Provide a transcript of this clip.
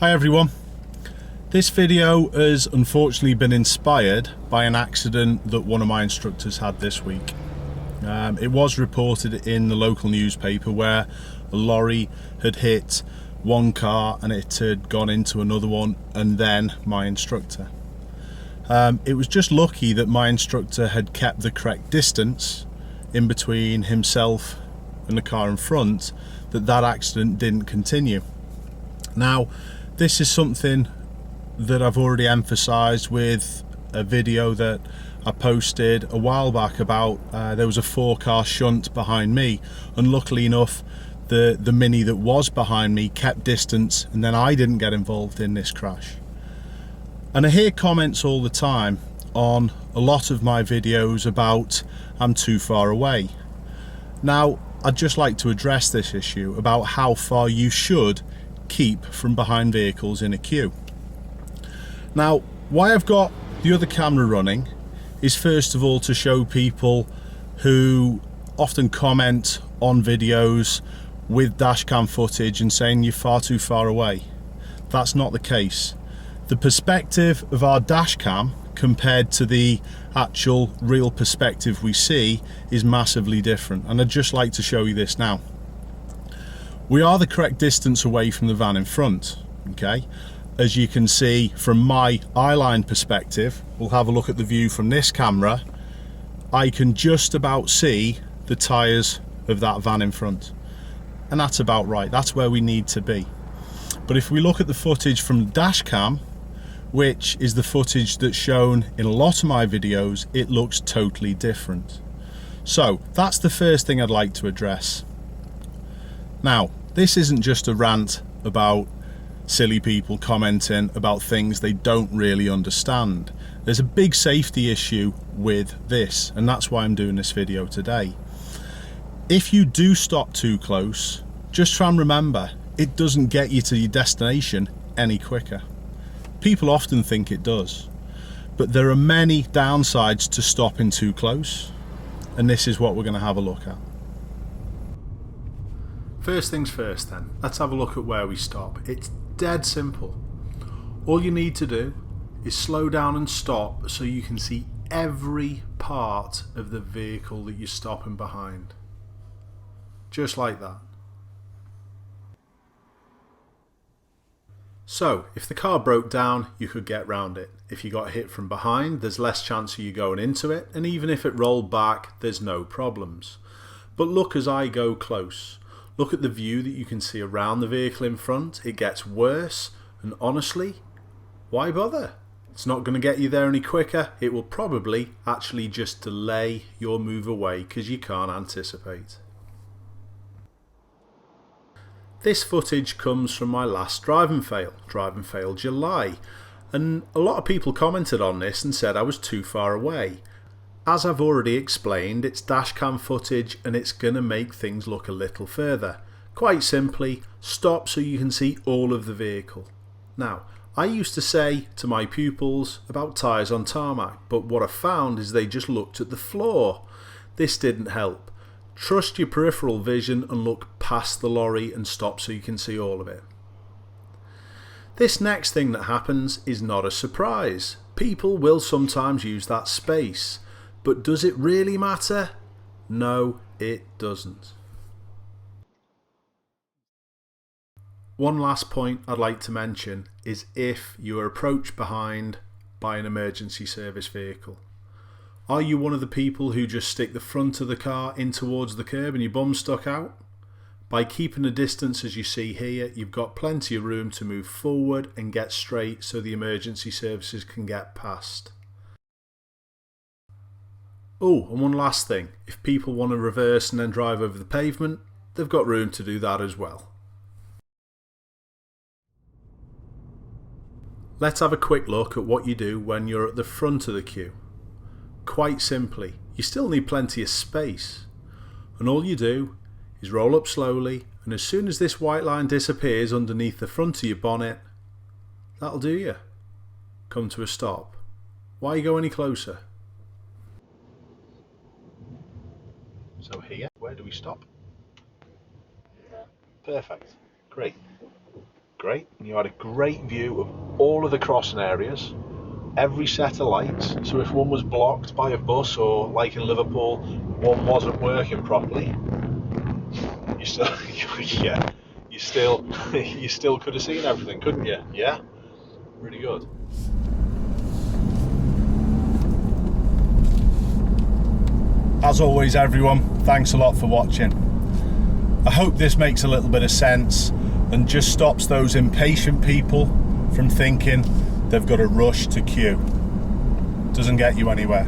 Hi everyone. This video has unfortunately been inspired by an accident that one of my instructors had this week. It was reported in the local newspaper where a lorry had hit one car and it had gone into another one and then my instructor. It was just lucky that my instructor had kept the correct distance in between himself and the car in front, that accident didn't continue. Now, this is something that I've already emphasised with a video that I posted a while back about there was a 4-car shunt behind me, and luckily enough the Mini that was behind me kept distance and then I didn't get involved in this crash. And I hear comments all the time on a lot of my videos about I'm too far away. Now, I'd just like to address this issue about how far you should keep from behind vehicles in a queue. Now, why I've got the other camera running is first of all to show people who often comment on videos with dashcam footage and saying you're far too far away. That's not the case. The perspective of our dashcam compared to the actual real perspective we see is massively different, and I'd just like to show you this now. We are the correct distance away from the van in front, okay? As you can see from my eyeline perspective, we'll have a look at the view from this camera. I can just about see the tyres of that van in front, and that's about right. That's where we need to be. But if we look at the footage from the dash cam, which is the footage that's shown in a lot of my videos, it looks totally different. So that's the first thing I'd like to address. Now, this isn't just a rant about silly people commenting about things they don't really understand. There's a big safety issue with this, and that's why I'm doing this video today. If you do stop too close, just try and remember, it doesn't get you to your destination any quicker. People often think it does, but there are many downsides to stopping too close, and this is what we're going to have a look at. First things first then, let's have a look at where we stop. It's dead simple. All you need to do is slow down and stop so you can see every part of the vehicle that you're stopping behind. Just like that. So, if the car broke down, you could get round it. If you got hit from behind, there's less chance of you going into it, and even if it rolled back, there's no problems. But look as I go close. Look at the view that you can see around the vehicle in front. It gets worse, and honestly, why bother? It's not going to get you there any quicker. It will probably actually just delay your move away because you can't anticipate. This footage comes from my last drive and fail July, and a lot of people commented on this and said I was too far away. As I've already explained, it's dashcam footage and it's going to make things look a little further. Quite simply, stop so you can see all of the vehicle. Now, I used to say to my pupils about tyres on tarmac, but what I found is they just looked at the floor. This didn't help. Trust your peripheral vision and look past the lorry and stop so you can see all of it. This next thing that happens is not a surprise. People will sometimes use that space, but does it really matter? No, it doesn't. One last point I'd like to mention is if you are approached behind by an emergency service vehicle. Are you one of the people who just stick the front of the car in towards the curb and your bum stuck out? By keeping a distance as you see here, you've got plenty of room to move forward and get straight so the emergency services can get past. Oh, and one last thing, if people want to reverse and then drive over the pavement, they've got room to do that as well. Let's have a quick look at what you do when you're at the front of the queue. Quite simply, you still need plenty of space, and all you do is roll up slowly, and as soon as this white line disappears underneath the front of your bonnet, that'll do you. Come to a stop. Why go any closer? So here, where do we stop? Perfect. Great. great. You had a great view of all of the crossing areas, every set of lights. So if one was blocked by a bus, or like in Liverpool, one wasn't working properly, you still, yeah, you still could have seen everything, couldn't you? Yeah, really good. As always, everyone, thanks a lot for watching. I hope this makes a little bit of sense and just stops those impatient people from thinking they've got to rush to queue. Doesn't get you anywhere.